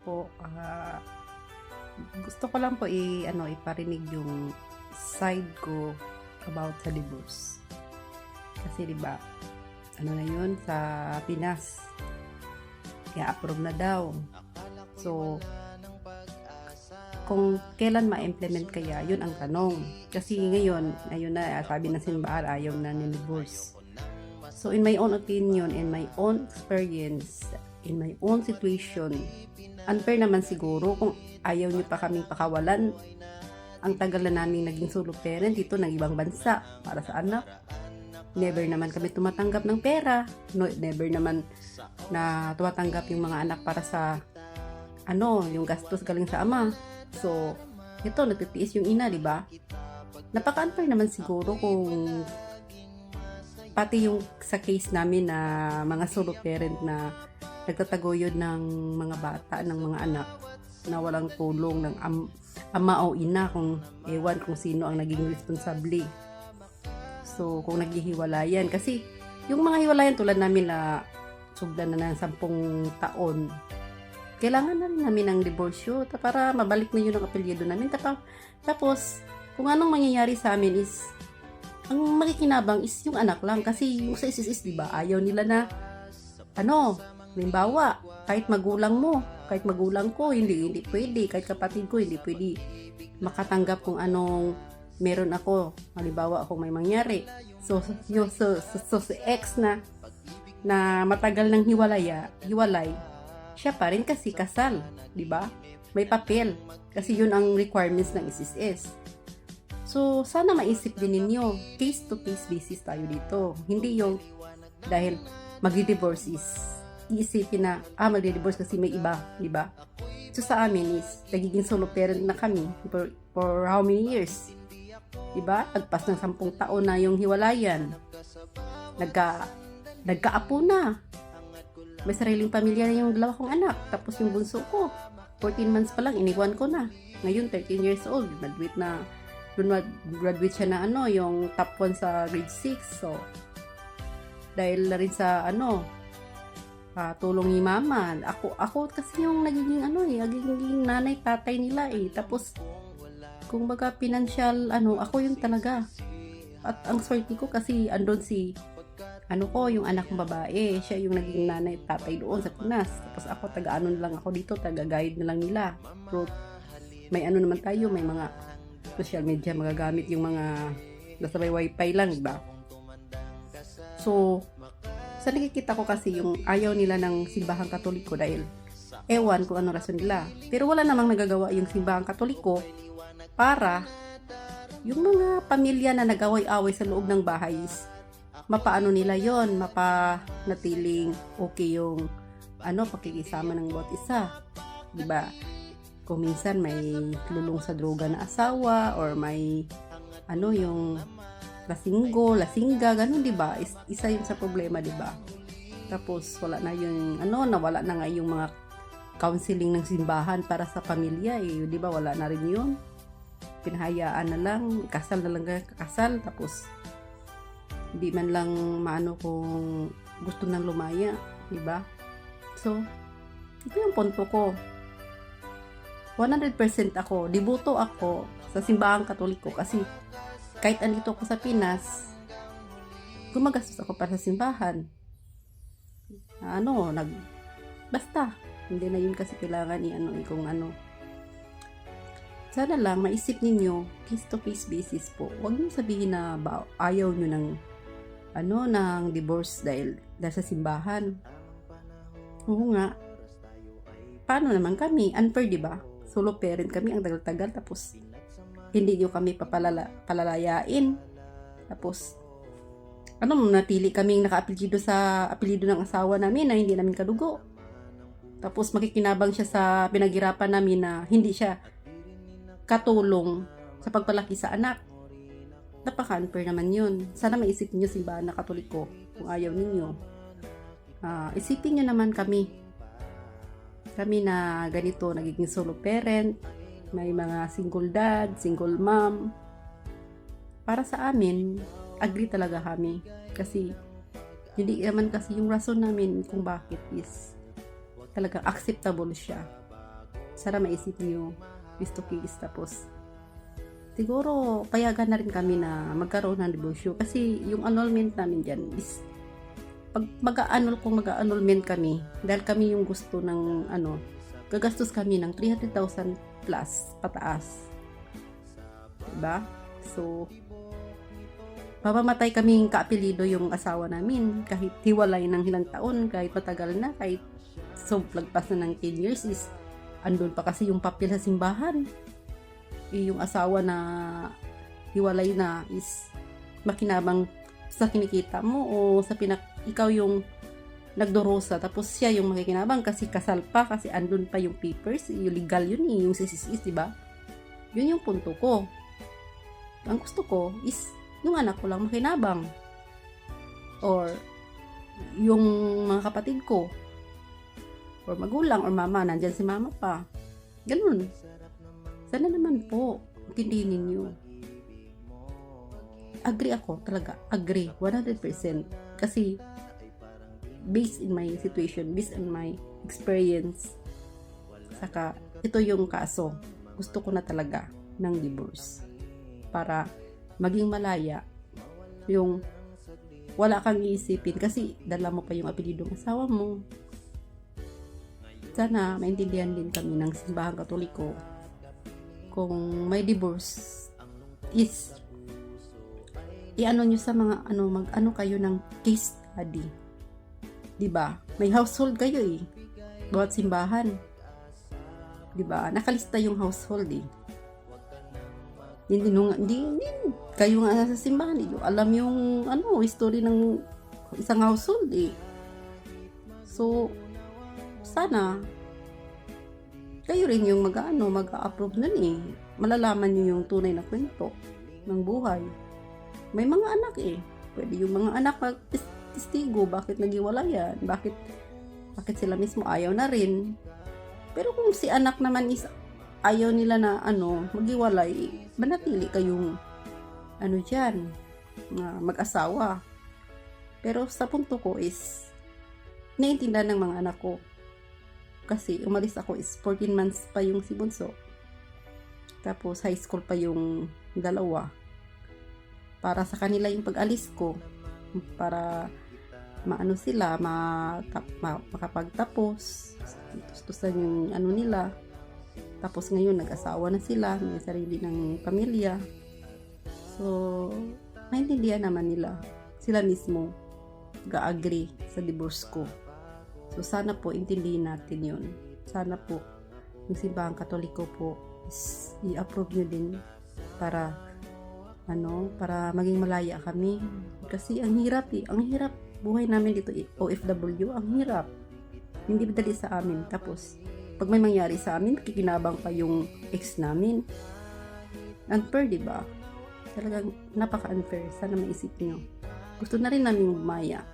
po. Gusto ko lang po iparinig yung side ko about sa divorce. Kasi 'di ba? Ano na 'yun sa Pinas? I-approve na daw. So, kung kailan ma-implement kaya, yun ang tanong. Kasi ngayon, ayun na, sabi ng simbahan, ayaw na ni-divorce. So, in my own opinion, in my own experience, in my own situation, unfair naman siguro kung ayaw niyo pa kaming pakawalan. Ang tagal na namin naging solo parent dito ng ibang bansa para sa anak. Never naman kami tumatanggap ng pera. No, never naman na tumatanggap yung mga anak para sa yung gastos galing sa ama. So, ito, nagtitiis yung ina, di ba? Napaka-unfair naman siguro kung pati yung sa case namin na mga solo parent na nagtataguyod ng mga bata, ng mga anak na walang tulong ng ama o ina, kung ewan kung sino ang naging responsable. So, kung naghihiwalayan, kasi yung mga hiwalayan tulad namin na sugdan na ng 10 taon, kailangan na rin namin ng diborsyo para mabalik na yun ang apelyido namin. Tapos, kung anong mangyayari sa amin is, ang makikinabang is yung anak lang. Kasi yung sa isis, di ba, ayaw nila na, halimbawa, kahit magulang mo, kahit magulang ko, hindi pwede. Kahit kapatid ko, hindi pwede makatanggap kung anong meron ako. Halimbawa, kung may mangyari. So si ex na matagal ng hiwalay, siya pa rin kasi kasal, di ba? May papel. Kasi yun ang requirements ng SSS. So, sana maisip din ninyo, case-to-case basis tayo dito. Hindi yung dahil magdi-divorce is iisipin na, magdi-divorce kasi may iba, di ba? So, sa amin is, nagiging solo parent na kami for how many years? Di ba? Agpas ng 10 taon na yung hiwalayan. Nagkaapo na. May sariling pamilya na yung 2 kong anak. Tapos yung bunso ko, 14 months pa lang, iniwan ko na. Ngayon, 13 years old. Graduate siya na yung top 1 sa grade 6. So, dahil na rin sa tulong ni mama. Ako kasi yung nagiging nagiging nanay, tatay nila eh. Tapos, kung baga financial, ako yung talaga. At ang swerte ko kasi andun yung anak ng babae, siya yung naging nanay at tatay doon sa Pinas. Tapos ako, lang ako dito, taga-guide na lang nila. Pero may naman tayo, may mga social media magagamit yung mga nasa may wifi lang, diba? So, sa nakikita ko kasi yung ayaw nila ng simbahang Katoliko dahil ewan kung ano rason nila. Pero wala namang nagagawa yung simbahang Katoliko para yung mga pamilya na nag-away-away sa loob ng bahay mapaano nila yon, mapanatiling okay yung pakikisama ng bawat isa, di ba? Kung minsan may lulong sa droga na asawa or may yung lasingga, ganun, di ba? Isa yun sa problema, di ba? Tapos wala na yung nawala na nga yung mga counseling ng simbahan para sa pamilya di ba? Wala na rin yun. Pinahayaan na lang, kasal na lang kakasal, tapos hindi man lang kung gusto nang lumaya, di ba? So, ito yung punto ko. 100% deboto ako sa simbahang Katoliko kasi kahit andito ako sa Pinas, gumagastos ako para sa simbahan. Basta, hindi na yun kasi kailangan kung Sana lang maisip ninyo, case-to-case basis po. Huwag niyo sabihin na ayaw nyo ng divorce dahil sa simbahan. Oo nga. Paano naman kami? Unfair, di ba? Solo parent kami ang tagal-tagal tapos hindi nyo kami palalayain. Tapos natili kaming naka-apelyido sa apelyido ng asawa namin na hindi namin kadugo. Tapos makikinabang siya sa pinaghirapan namin na hindi siya katulong sa pagpalaki sa anak. Napaka-unfair naman yun. Sana maisip niyo simbahan na Katoliko kung ayaw ninyo. Isipin nyo naman kami na ganito, nagiging solo parent, may mga single dad, single mom. Para sa amin, agree talaga kami. Kasi hindi naman kasi yung rason namin kung bakit is talagang acceptable siya. Sana maisip niyo face to face. Tapos siguro payagan na rin kami na magkaroon ng negosyo kasi yung annulment namin dyan is pag mag-annulment kami dahil kami yung gusto ng gagastos kami ng 300,000 plus pataas, diba? So mamamatay kaming kaapelido yung asawa namin kahit hiwalay ng ilang taon, kahit matagal na, kahit lagpas na ng 10 years is andun pa kasi yung papel sa simbahan. Yung asawa na hiwalay na is makinabang sa kinikita mo o sa ikaw yung nagdurusa tapos siya yung makikinabang kasi kasal pa, kasi andun pa yung papers, yung legal yun yung CCS, diba? Yun yung punto ko. Ang gusto ko is yung anak ko lang makinabang or yung mga kapatid ko or magulang or mama, nandyan si mama pa, ganun. Sana naman po intindihin ninyo. Agree ako talaga, agree 100% kasi based in my situation, based on my experience, saka ito yung kaso, gusto ko na talaga ng divorce para maging malaya yung wala kang iisipin kasi dala mo pa yung apelyido ng asawa mo. Sana maintindihan din kami ng simbahang Katoliko kung may divorce is iano nyo sa mga mag-ano kayo ng case study, diba? May household kayo bawat simbahan, diba? Nakalista yung household hindi kayo nga sa simbahan, alam yung history ng isang household so sana kayo rin yung mag-approve nun malalaman nyo yung tunay na kwento ng buhay. May mga anak pwede yung mga anak testigo bakit naghiwalayan, bakit sila mismo ayaw na rin. Pero kung si anak naman is ayaw nila na maghiwalay, manatili kayong dyan mag-asawa. Pero sa punto ko is naiintindihan ng mga anak ko kasi umalis ako is 14 months pa yung si bunso, tapos high school pa yung dalawa. Para sa kanila yung pag-alis ko, para sila makapagtapos, tustusan yung nila. Tapos ngayon nag-asawa na sila, may sarili ng pamilya. So maintindihan naman nila, sila mismo ga-agree sa divorce ko. So sana po intindihin natin yun. Sana po yung simbahang Katoliko po is i-approve nyo din para para maging malaya kami. Kasi ang hirap buhay namin dito OFW, ang hirap. Hindi madali sa amin. Tapos pag may mangyari sa amin, kikinabang pa yung ex namin. Unfair, diba? Talagang napaka-unfair. Sana maisip nyo. Gusto na rin namin bumaya.